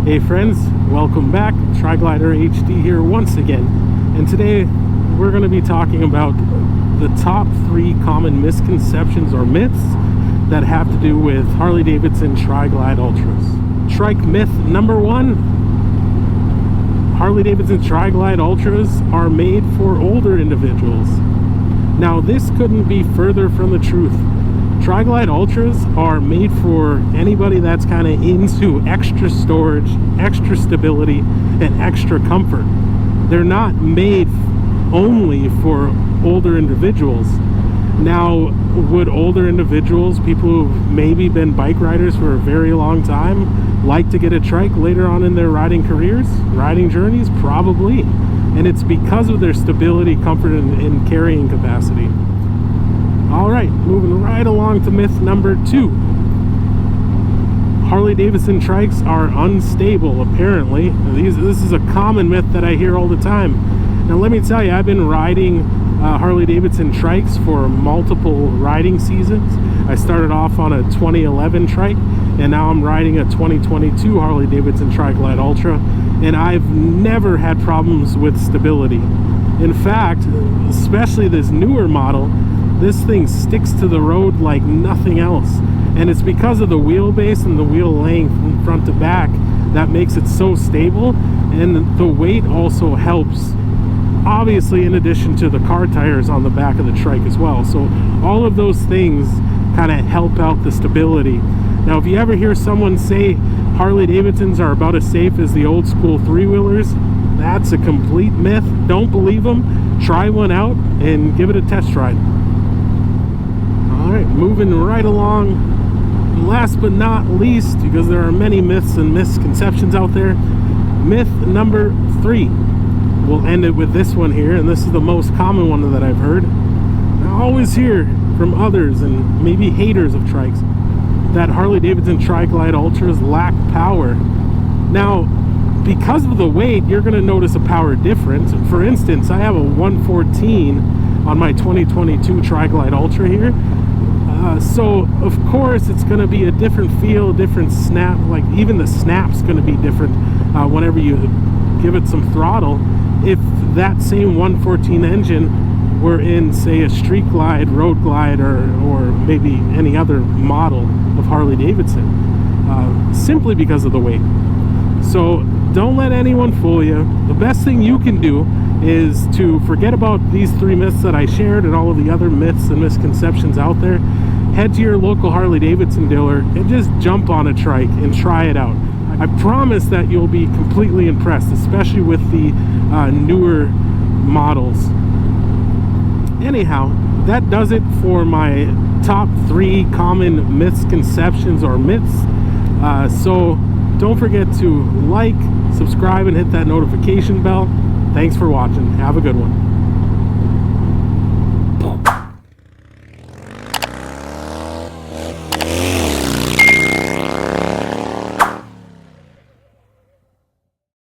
Hey friends, welcome back. Tri-Glider HD here once again, and today we're going to be talking about the top 3 common misconceptions or myths that have to do with Harley Davidson Tri-Glide Ultras. Trike myth number 1: Harley Davidson Tri-Glide Ultras are made for older individuals. Now this couldn't be further from the truth. Tri-Glide Ultras are made for anybody that's kind of into extra storage, extra stability, and extra comfort. They're not made only for older individuals. Now, would older individuals, people who've maybe been bike riders for a very long time, like to get a trike later on in their riding careers, riding journeys? Probably. And it's because of their stability, comfort, and carrying capacity. Alright, moving right along to myth number 2. Harley Davidson trikes are unstable, apparently. This is a common myth that I hear all the time. Now let me tell you, I've been riding Harley Davidson trikes for multiple riding seasons. I started off on a 2011 trike, and now I'm riding a 2022 Harley Davidson Tri-Glide Ultra, and I've never had problems with stability. In fact, especially this newer model, this thing sticks to the road like nothing else, and it's because of the wheelbase and the wheel length from front to back that makes it so stable. And the weight also helps, obviously, in addition to the car tires on the back of the trike as well. So all of those things kind of help out the stability. Now if you ever hear someone say Harley Davidsons are about as safe as the old school three-wheelers, that's a complete myth. Don't believe them. Try one out and give it a test ride. Alright, moving right along. Last but not least, because there are many myths and misconceptions out there, myth number 3. We'll end it with this one here, and this is the most common one that I've heard. I always hear from others and maybe haters of trikes that Harley Davidson Tri-Glide Ultras lack power. Now, because of the weight, you're going to notice a power difference. For instance, I have a 114 on my 2022 Tri-Glide Ultra here. So of course it's going to be a different feel, different snap. Like even the snap's going to be different whenever you give it some throttle. If that same 114 engine were in, say, a street glide, road glide, or maybe any other model of Harley Davidson, simply because of the weight. So don't let anyone fool you. The best thing you can do is to forget about these 3 myths that I shared and all of the other myths and misconceptions out there. Head to your local Harley Davidson dealer and just jump on a trike and try it out. I promise that you'll be completely impressed, especially with the newer models. Anyhow, that does it for my top 3 common misconceptions or myths. So don't forget to like, subscribe, and hit that notification bell. Thanks for watching. Have a good one.